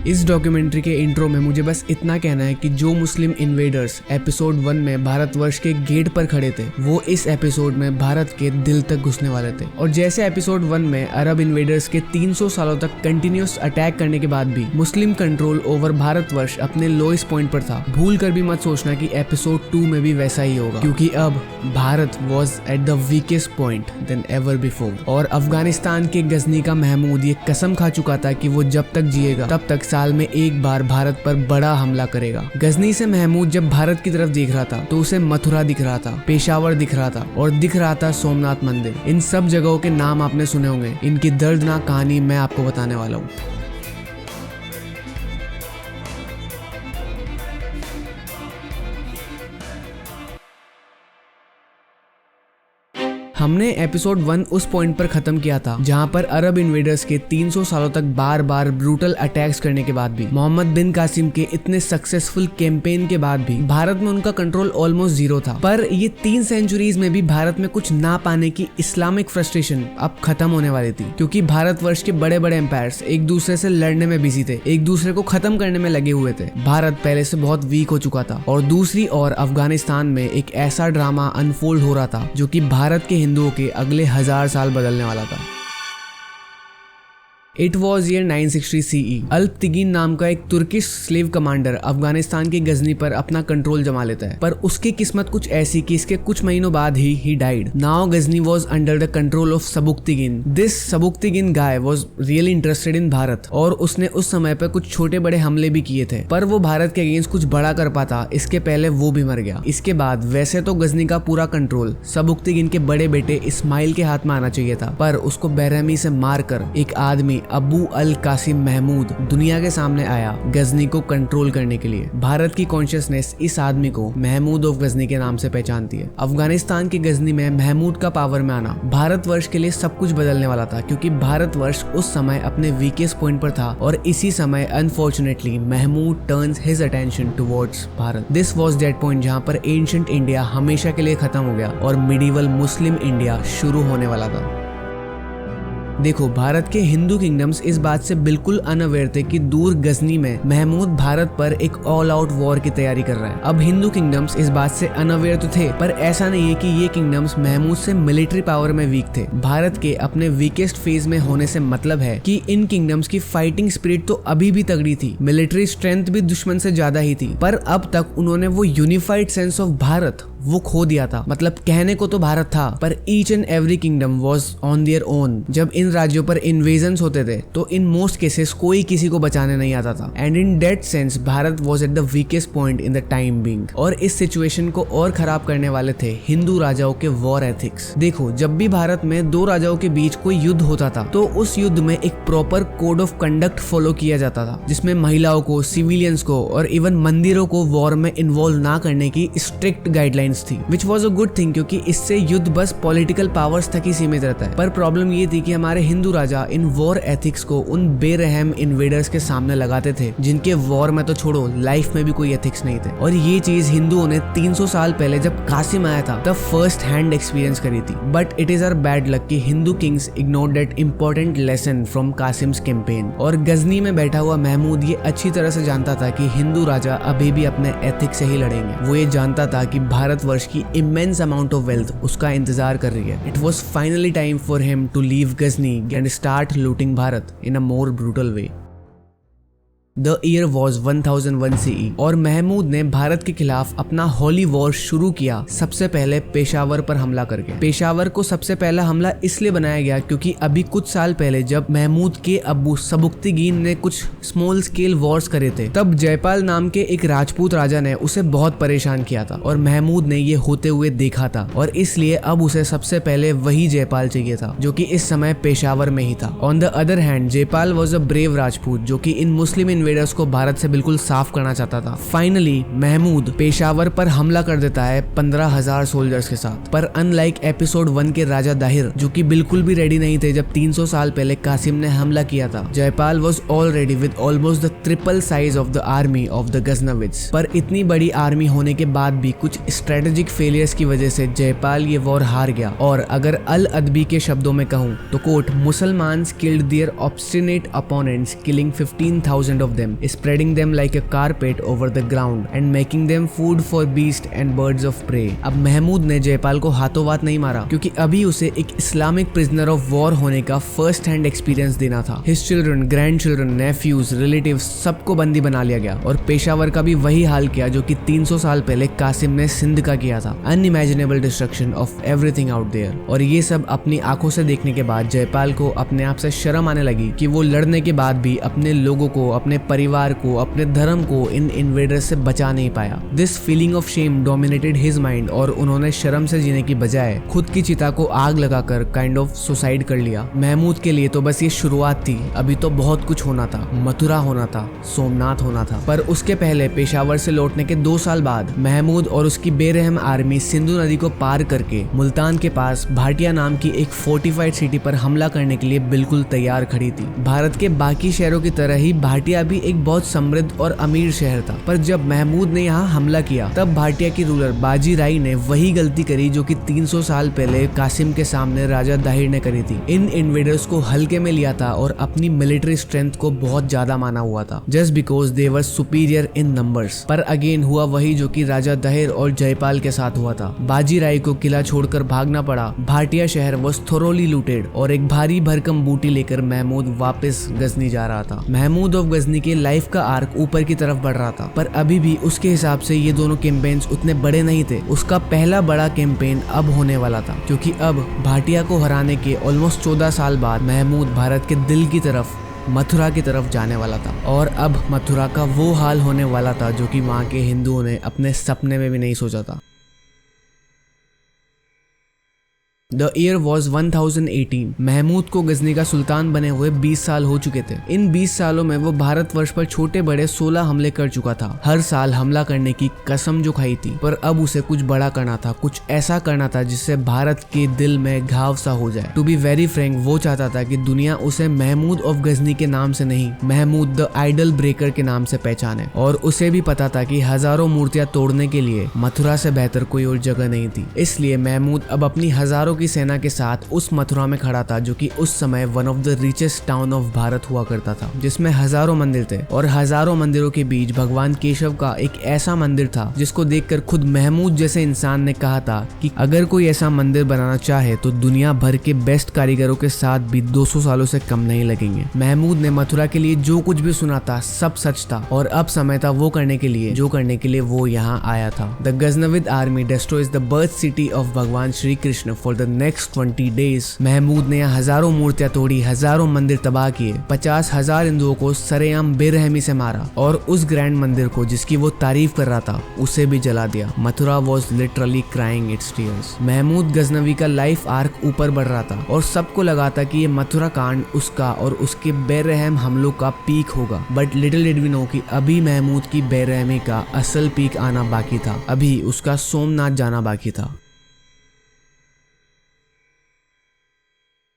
इस डॉक्यूमेंट्री के इंट्रो में मुझे बस इतना कहना है कि जो मुस्लिम इन्वेडर्स एपिसोड 1 में भारतवर्ष के गेट पर खड़े थे वो इस एपिसोड में भारत के दिल तक घुसने वाले थे। और जैसे एपिसोड 1 में अरब इन्वेडर्स के 300 सालों तक कंटिन्यूस अटैक करने के बाद भी मुस्लिम कंट्रोल ओवर भारतवर्ष अपने लोएस्ट पॉइंट पर था, भूल कर भी मत सोचना कि एपिसोड 2 में भी वैसा ही होगा, क्योंकि अब Bharat was at the weakest point then ever before. और अफगानिस्तान के गजनी का महमूद ये कसम खा चुका था कि वो जब तक जिएगा तब तक साल में एक बार भारत पर बड़ा हमला करेगा। गजनी से महमूद जब भारत की तरफ देख रहा था तो उसे मथुरा दिख रहा था, पेशावर दिख रहा था और दिख रहा था सोमनाथ मंदिर। इन सब जगहों के नाम आपने सुने होंगे, इनकी दर्दनाक कहानी मैं आपको बताने वाला हूँ। हमने एपिसोड 1 उस पॉइंट पर खत्म किया था जहां पर अरब इन्वेडर्स के 300 सालों तक बार बार ब्रूटल अटैक्स करने के बाद भी, मोहम्मद बिन कासिम के इतने सक्सेसफुल कैंपेन के बाद भी भारत में उनका कंट्रोल ऑलमोस्ट जीरो था। पर ये 3 सेंचुरीज में भी भारत में कुछ ना पाने की इस्लामिक फ्रस्ट्रेशन अब खत्म होने वाली थी, क्योंकि भारतवर्ष के बड़े बड़े एम्पायर्स एक दूसरे से लड़ने में बिजी थे, एक दूसरे को खत्म करने में लगे हुए थे। भारत पहले से बहुत वीक हो चुका था और दूसरी ओर अफगानिस्तान में एक ऐसा ड्रामा अनफोल्ड हो रहा था जो कि भारत के हिंदुओं के अगले 1000 साल बदलने वाला था। It was year 960 CE। अल्प तिगिन नाम का एक तुर्किश स्लेव कमांडर अफगानिस्तान के गजनी पर अपना कंट्रोल जमा लेता है, पर उसकी किस्मत कुछ ऐसी कि इसके कुछ महीनों बाद ही died. Now Ghazni was under the control of Sabuktigin. This Sabuktigin guy was really interested in Bharat और उसने उस समय पर कुछ छोटे बड़े हमले भी किए थे, पर वो भारत के अगेंस्ट कुछ बड़ा कर पाता इसके पहले वो भी मर गया। इसके बाद वैसे तो गजनी का पूरा कंट्रोल सबुक्तिगिन के बड़े बेटे इस्माइल के हाथ में आना चाहिए था, पर उसको बेरहमी से मारकर एक आदमी अबू अल कासिम महमूद दुनिया के सामने आया गजनी को कंट्रोल करने के लिए। भारत की कॉन्शियसनेस इस आदमी को महमूद ऑफ गजनी के नाम से पहचानती है। अफगानिस्तान के गजनी में महमूद का पावर में आना भारतवर्ष के लिए सब कुछ बदलने वाला था, क्योंकि भारतवर्ष उस समय अपने वीकेस्ट पॉइंट पर था और इसी समय unfortunately Mahmud turns his attention towards Bharat. This was that point जहां पर एंशिएंट इंडिया हमेशा के लिए खत्म हो गया और मिडिवल मुस्लिम इंडिया शुरू होने वाला था। देखो, भारत के हिंदू किंगडम्स इस बात से बिल्कुल अनअवेयर थे कि दूर गजनी में महमूद भारत पर एक ऑल आउट वॉर की तैयारी कर रहा है। अब हिंदू किंगडम्स इस बात से अनअवेयर तो थे, पर ऐसा नहीं है कि ये किंगडम्स महमूद से मिलिट्री पावर में वीक थे। भारत के अपने वीकेस्ट फेज में होने से मतलब है कि इन किंगडम्स की फाइटिंग स्पिरिट तो अभी भी तगड़ी थी, मिलिट्री स्ट्रेंथ भी दुश्मन से ज्यादा ही थी, पर अब तक उन्होंने वो यूनिफाइड सेंस ऑफ भारत वो खो दिया था। मतलब कहने को तो भारत था, पर each and every kingdom was on their own. जब इन राज्यों पर इन्वेजन्स होते थे तो इन मोस्ट केसेस कोई किसी को बचाने नहीं आता था, and in that sense Bharat was at the weakest point in the time being. और इस सिचुएशन को और खराब करने वाले थे हिंदू राजाओं के वॉर एथिक्स। देखो, जब भी भारत में 2 राजाओं के बीच कोई युद्ध होता था तो उस युद्ध में एक proper code of conduct follow किया जाता था, जिसमें महिलाओं को, सिविलियंस को और इवन मंदिरों को वॉर में इन्वॉल्व ना करने की स्ट्रिक्ट गाइडलाइंस थी, which was a good thing, क्योंकि इससे युद्ध बस पॉलिटिकल पावर्स तक ही सीमित रहता है। पर प्रॉब्लम ये थी कि हमारे हिंदू राजा इन वॉर एथिक्स को उन बेरहम इन्वेडर्स के सामने लगाते थे जिनके वॉर में तो छोड़ो, लाइफ में भी कोई एथिक्स नहीं थे। और ये चीज हिंदुओं ने 300 साल पहले जब कासिम आया था तब फर्स्ट हैंड एक्सपीरियंस करी थी। But it is our bad luck कि Hindu kings ignored that important lesson from Qasim's campaign. और गजनी में बैठा हुआ महमूद ये अच्छी तरह से जानता था कि हिंदू राजा अभी भी अपने एथिक्स से ही लड़ेंगे। वो ये जानता था कि भारतवर्ष की immense amount of wealth उसका इंतजार कर रही है। It was finally time for him to leave Ghazni and start looting Bharat in a more brutal way. The year was 1001 CE और महमूद ने भारत के खिलाफ अपना होली वॉर शुरू किया, सबसे पहले पेशावर पर हमला करके। पेशावर को सबसे पहला हमला इसलिए बनाया गया क्योंकि अभी कुछ साल पहले जब महमूद के अब्बू सबुक्तिगिन ने कुछ स्मॉल स्केल वॉर्स करे थे, तब जयपाल नाम के एक राजपूत राजा ने उसे बहुत परेशान किया था और महमूद ने ये होते हुए देखा था और इसलिए अब उसे सबसे पहले वही जयपाल चाहिए था जो कि इस समय पेशावर में ही था। On the other hand Jaipal was a brave Rajput जो कि इन मुस्लिम इन्वेडर्स को भारत से बिल्कुल साफ करना चाहता था। फाइनली महमूद पेशावर पर हमला कर देता है 15,000 सोल्जर्स के साथ। पर अनलाइक एपिसोड 1 के राजा दाहिर जो कि बिल्कुल भी रेडी नहीं थे जब 300 साल पहले कासिम ने हमला किया था, Jaipal was already with almost the triple size of the army of the Ghaznavids. पर इतनी बड़ी आर्मी होने के बाद भी कुछ स्ट्रेटेजिक फेलियर्स की वजह से जयपाल ये वॉर हार गया। और अगर अल अदबी के शब्दों में कहूं तो कोट, मुसलमान killed their obstinate opponents killing 15,000 of them, spreading them like a carpet over the ground and making them food for beasts and birds of prey. अब महमूद ने जयपाल को हाथों हाथ नहीं मारा क्योंकि अभी उसे एक इस्लामिक प्रिजनर ऑफ वॉर होने का फर्स्ट हैंड एक्सपीरियंस देना था। His children, grand children, nephews, relatives सबको बंदी बना लिया गया और पेशावर का भी वही हाल किया जो कि 300 साल पहले कासिम ने सिंध का किया था। Unimaginable destruction of everything out there. और ये सब अपनी आंखों से देखने के बाद जयपाल को अपने आप से शर्म आने लगी कि वो लड़ने के बाद भी अपने लोगों को, अपने परिवार को, अपने धर्म को इन इन्वेडर्स से बचा नहीं पाया। This feeling of shame dominated his mind और उन्होंने शर्म से जीने की बजाय खुद की चिता को आग लगाकर काइंड ऑफ सुसाइड कर लिया। महमूद के लिए तो बस ये शुरुआत थी, अभी तो बहुत कुछ होना था। मथुरा होना था, सोमनाथ होना था। पर उसके पहले पेशावर से लौटने के 2 साल बाद महमूद और उसकी बेरहम आर्मी सिंधु नदी को पार करके मुल्तान के पास भाटिया नाम की एक फोर्टिफाइड सिटी पर हमला करने के लिए बिल्कुल तैयार खड़ी थी। भारत के बाकी शहरों की तरह ही भाटिया भी एक बहुत समृद्ध और अमीर शहर था। पर जब महमूद ने यहाँ हमला किया तब भाटिया के रूलर बाजी राई ने वही गलती करी जो कि 300 साल पहले कासिम के सामने राजा दाहिर ने करी थी। इन इन्वेडर्स को हल्के में लिया था और अपनी मिलिट्री स्ट्रेंथ को बहुत ज्यादा माना हुआ था, just because they were superior in numbers. पर अगेन हुआ वही जो कि राजा दाहिर और जयपाल के साथ हुआ था। बाजी राय को किला छोड़कर भागना पड़ा। भाटिया शहर वाज थोरोली लूटेड और एक भारी भरकम बूटी लेकर महमूद वापस गजनी जा रहा था। महमूद ऑफ गजनी के लाइफ का आर्क ऊपर की तरफ बढ़ रहा था, पर अभी भी उसके हिसाब से ये दोनों कैंपेन्स उतने बड़े नहीं थे। उसका पहला बड़ा कैंपेन अब होने वाला था क्योंकि अब भाटिया को हराने के ऑलमोस्ट 14 साल बाद महमूद भारत के दिल की तरफ, मथुरा की तरफ जाने वाला था। और अब मथुरा का वो हाल होने वाला था जो कि वहाँ के हिंदुओं ने अपने सपने में भी नहीं सोचा था। The year was 1018। महमूद को गजनी का सुल्तान बने हुए 20 साल हो चुके थे। इन 20 सालों में वो भारतवर्ष पर छोटे बड़े 16 हमले कर चुका था। हर साल हमला करने की कसम जो खाई थी, पर अब उसे कुछ बड़ा करना था, कुछ ऐसा करना था जिससे भारत के दिल में घाव सा हो जाए। टू बी वेरी फ्रैंक, वो चाहता था कि दुनिया उसे महमूद ऑफ गजनी के नाम से नहीं, महमूद द आइडल ब्रेकर के नाम से पहचाने। और उसे भी पता था कि हजारों मूर्तियां तोड़ने के लिए मथुरा से बेहतर कोई और जगह नहीं थी। इसलिए महमूद अब अपनी हजारों की सेना के साथ उस मथुरा में खड़ा था जो कि उस समय one of the richest town of Bharat हुआ करता था, जिसमें हजारों मंदिर थे। और हजारों मंदिरों के बीच भगवान केशव का एक ऐसा मंदिर था जिसको देखकर खुद महमूद जैसे इंसान ने कहा था कि अगर कोई ऐसा मंदिर बनाना चाहे तो दुनिया भर के बेस्ट कारीगरों के साथ भी 200 सालों से कम नहीं लगेंगे। महमूद ने मथुरा के लिए जो कुछ भी सुना था सब सच था और अब समय था वो करने के लिए जो करने के लिए वो यहाँ आया था। The Ghaznavid army destroys the birth city of Bhagwan Shri Krishna for the next 20 days. Mahmud ने यहाँ हजारों मूर्तियां तोड़ी, हजारों मंदिर तबाह किए, 50,000 हिंदुओं को सरेआम बेरहमी से मारा और उस ग्रैंड मंदिर को जिसकी वो तारीफ कर रहा था उसे भी जला दिया। Mathura was literally crying its tears. Mahmud Ghaznavi का लाइफ आर्क ऊपर बढ़ रहा था और सबको लगा था कि ये मथुरा कांड उसका और उसके बेरहम हमलों का पीक होगा। But little did we know कि अभी महमूद की बेरहमी का असल पीक आना बाकी था। अभी उसका सोमनाथ जाना बाकी था।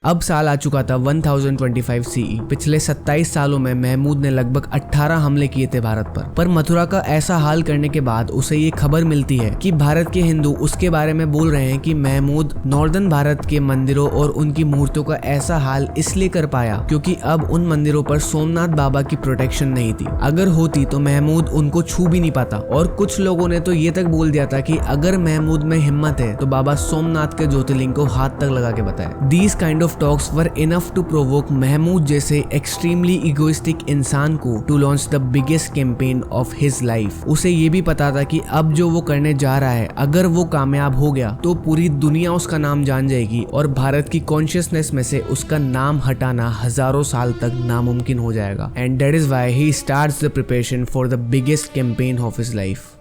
अब साल आ चुका था 1025 CE। पिछले 27 सालों में महमूद ने लगभग 18 हमले किए थे भारत पर मथुरा का ऐसा हाल करने के बाद उसे ये खबर मिलती है कि भारत के हिंदू उसके बारे में बोल रहे हैं कि महमूद नॉर्दर्न भारत के मंदिरों और उनकी मूर्तियों का ऐसा हाल इसलिए कर पाया क्योंकि अब उन मंदिरों पर सोमनाथ बाबा की प्रोटेक्शन नहीं थी। अगर होती तो महमूद उनको छू भी नहीं पाता। और कुछ लोगों ने तो ये तक बोल दिया था कि अगर महमूद में हिम्मत है तो बाबा सोमनाथ के ज्योतिर्लिंग को हाथ तक लगा के बताए। These kind of talks were enough to provoke Mahmud जैसे एक्सट्रीमली इगोइस्टिक इंसान को to launch the biggest campaign of his life। उसे ये भी पता था कि अब जो वो करने जा रहा है अगर वो कामयाब हो गया तो पूरी दुनिया उसका नाम जान जाएगी और भारत की कॉन्शियसनेस में से उसका नाम हटाना हजारों साल तक नामुमकिन हो जाएगा। And that is why he starts the preparation for the biggest campaign of his life.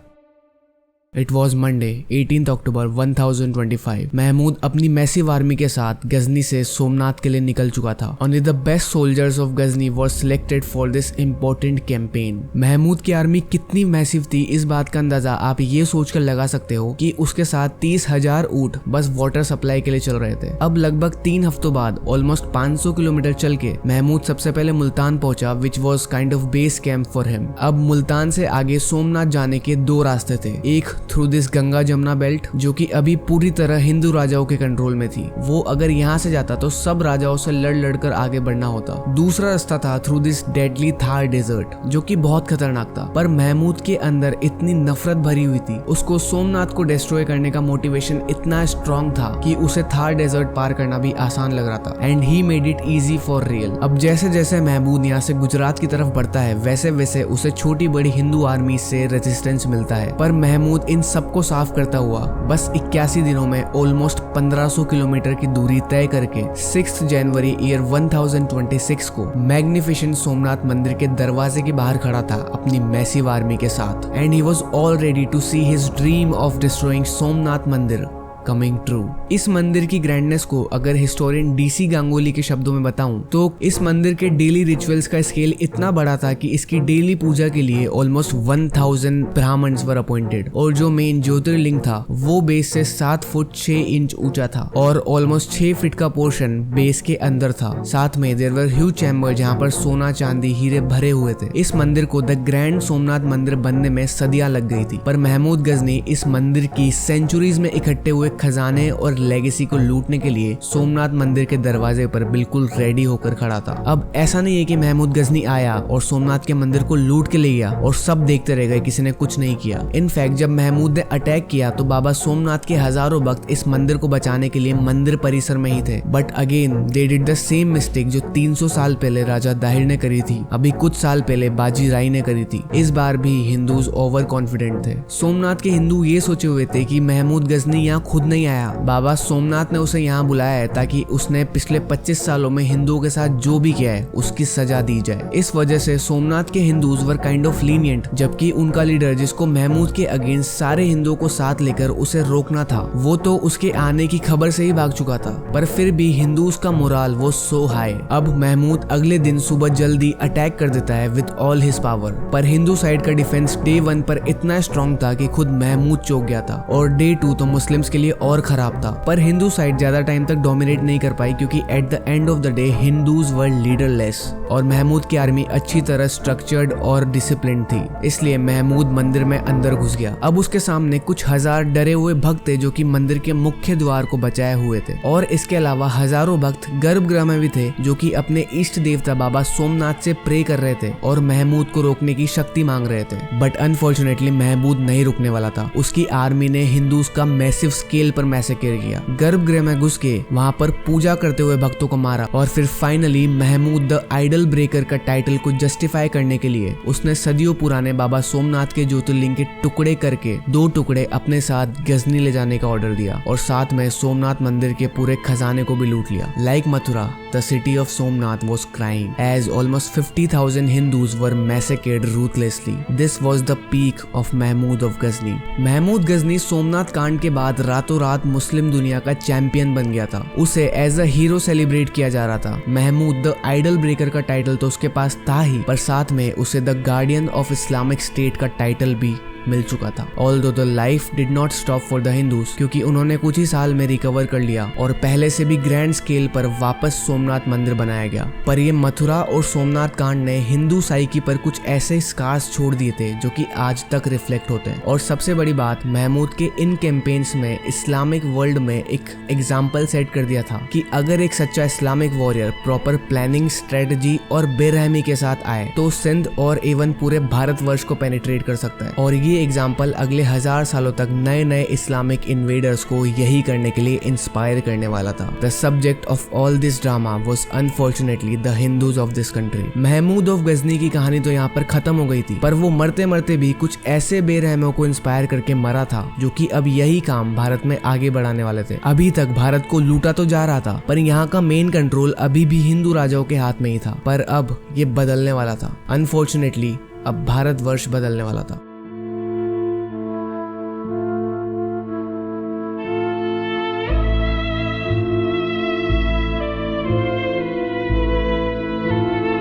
It was Monday 18 अक्टूबर 1025। महमूद अपनी मैसिव आर्मी के साथ गजनी से सोमनाथ के लिए निकल चुका था। Only the best soldiers of Ghazni were selected for this important campaign. Mahmud की आर्मी कितनी मैसिव थी इस बात का अंदाजा आप ये सोचकर लगा सकते हो कि उसके साथ 30,000 ऊंट बस वाटर सप्लाई के लिए चल रहे थे। अब लगभग 3 हफ्तों बाद ऑलमोस्ट 500 किलोमीटर चल के महमूद सबसे पहले मुल्तान पहुंचा, which was kind of base camp for him. अब मुल्तान से आगे सोमनाथ जाने के 2 रास्ते थे, एक through this Ganga Jamuna belt, जो कि अभी पूरी तरह हिंदू राजाओं के कंट्रोल में थी। वो अगर यहाँ से जाता तो सब राजाओं से लड़ लड़कर आगे बढ़ना होता। दूसरा रास्ता था through this deadly Thar desert, जो कि बहुत खतरनाक था। पर महमूद के अंदर इतनी नफरत भरी हुई थी, उसको सोमनाथ को डिस्ट्रॉय करने का मोटिवेशन इतना स्ट्रॉन्ग था कि उसे थार डेजर्ट पार करना भी आसान लग रहा था। And he made it easy for real. अब जैसे जैसे महमूद यहाँ से गुजरात की तरफ बढ़ता है, वैसे वैसे उसे छोटी बड़ी हिंदू आर्मी से रेजिस्टेंस मिलता है। पर महमूद इन सबको साफ करता हुआ बस 81 दिनों में ऑलमोस्ट 1500 किलोमीटर की दूरी तय करके 6 जनवरी ईयर 1026 को मैग्निफिसेंट सोमनाथ मंदिर के दरवाजे के बाहर खड़ा था अपनी मैसिव आर्मी के साथ। And he was all ready to see his dream of destroying Somnath मंदिर कमिंग ट्रू। इस मंदिर की ग्रैंडनेस को अगर हिस्टोरियन डीसी गांगुली के शब्दों में बताऊं तो इस मंदिर के डेली रिचुअल्स का स्केल इतना बड़ा था कि इसकी डेली पूजा के लिए ऑलमोस्ट 1000 ब्राह्मण्स वर अपॉइंटेड। और जो मेन ज्योतिर्लिंग था वो बेस से 7 फुट 6 इंच ऊंचा था और ऑलमोस्ट 6 फीट का पोर्शन बेस के अंदर था। साथ में देयर वर ह्यूज चैम्बर जहाँ पर सोना चांदी हीरे भरे हुए थे। इस मंदिर को द ग्रैंड सोमनाथ मंदिर बनने में सदियां लग गई थी। पर महमूद गजनी इस मंदिर की सेंचुरीज में इकट्ठे हुए खजाने और लेगेसी को लूटने के लिए सोमनाथ मंदिर के दरवाजे पर बिल्कुल रेडी होकर खड़ा था। अब ऐसा नहीं है कि महमूद गजनी आया और सोमनाथ के मंदिर को लूट के ले गया और सब देखते रह गए, किसी ने कुछ नहीं किया। इनफैक्ट जब महमूद ने अटैक किया तो बाबा सोमनाथ के हजारों भक्त इस मंदिर को बचाने के लिए मंदिर परिसर में ही थे। But again they did the same mistake जो 300 साल पहले राजा दाहिर ने करी थी, अभी कुछ साल पहले बाजी राय ने करी थी। इस बार भी हिंदूज ओवर कॉन्फिडेंट थे। सोमनाथ के हिंदू ये सोचे हुए थे कि महमूद गजनी यहाँ खुद नहीं आया, बाबा सोमनाथ ने उसे यहाँ बुलाया है ताकि उसने पिछले 25 सालों में हिंदुओं के साथ जो भी किया है उसकी सजा दी जाए। इस वजह से सोमनाथ के Hindus were kind of lenient, जबकि उनका लीडर जिसको महमूद के अगेंस्ट सारे हिंदुओं को साथ लेकर उसे रोकना था, वो तो उसके आने की खबर से ही भाग चुका था। पर फिर भी हिंदूज का मोराल वो सो हाई। अब महमूद अगले दिन सुबह जल्दी अटैक कर देता है विद ऑल हिज पावर। पर हिंदू साइड का डिफेंस डे 1 पर इतना स्ट्रॉन्ग था कि खुद महमूद चौंक गया था और डे 2 तो मुस्लिम्स के लिए और खराब था। पर हिंदू साइड ज्यादा टाइम तक डोमिनेट नहीं कर पाई क्योंकि at the end of the day Hindus were leaderless और महमूद की आर्मी अच्छी तरह स्ट्रक्चर्ड और डिसिप्लिन थी। इसलिए महमूद मंदिर में अंदर घुस गया। अब उसके सामने कुछ हजार डरे हुए भक्त थे जो कि मंदिर के मुख्य द्वार को बचाए हुए थे। और इसके अलावा हजारों भक्त गर्भगृह में भी थे जो कि अपने इष्ट देवता बाबा सोमनाथ से प्रे कर रहे थे और महमूद को रोकने की शक्ति मांग रहे थे। बट अनफॉर्चुनेटली महमूद नहीं रुकने वाला था। उसकी आर्मी ने हिंदूज का मैसिव स्केल पर मैसेकर किया। गर्भगृह में घुस के वहां पर पूजा करते हुए भक्तों को मारा और फिर finally Mahmud the idol breaker का टाइटल को जस्टिफाई करने के लिए उसने सदियों पुराने बाबा सोमनाथ के ज्योतिर्लिंग के टुकड़े करके 2 टुकड़े अपने साथ गजनी ले जाने का ऑर्डर दिया और साथ में सोमनाथ मंदिर के पूरे खजाने को भी लूट लिया। Like Mathura, the city of Somnath was crying as almost 50,000 Hindus were massacred ruthlessly. This was the peak of Mahmud of Ghazni. Mahmud Ghazni Somnath कांड के बाद रातों रात मुस्लिम दुनिया का चैंपियन बन गया था। उसे एज अ हीरो सेलिब्रेट किया जा रहा था। महमूद द आइडल ब्रेकर का टाइटल तो उसके पास था ही, पर साथ में उसे the guardian of Islamic state का टाइटल भी मिल चुका था। Although the life did not stop for the Hindus, क्योंकि उन्होंने कुछ ही साल में रिकवर कर लिया और पहले से भी ग्रैंड स्केल पर वापस सोमनाथ मंदिर बनाया गया। पर ये मथुरा और सोमनाथ कांड ने हिंदू साइकी पर कुछ ऐसे स्कार्स छोड़ दिए थे जो कि आज तक रिफ्लेक्ट होते हैं। और सबसे बड़ी बात, महमूद के इन कैंपेन्स में इस्लामिक वर्ल्ड में एक एग्जाम्पल सेट कर दिया था कि अगर एक सच्चा Islamic warrior proper planning, strategy और बेरहमी के साथ आए तो सिंध और इवन पूरे भारतवर्ष को पेनिट्रेट कर सकता है। और ये एग्जाम्पल अगले 1000 सालों तक नए नए इस्लामिक इन्वेडर्स को यही करने के लिए इंस्पायर करने वाला था। The subject of all this drama was unfortunately the Hindus of this country. Mahmud of Ghazni की कहानी तो यहाँ पर खत्म हो गई थी, पर वो मरते मरते भी कुछ ऐसे बेरहमों को इंस्पायर करके मरा था जो कि अब यही काम भारत में आगे बढ़ाने वाले थे। अभी तक भारत को लूटा तो जा रहा था, पर यहाँ का मेन कंट्रोल अभी भी हिंदू राजाओं के हाथ में ही था। पर अब ये बदलने वाला था। अनफॉर्चुनेटली अब भारतवर्ष बदलने वाला था।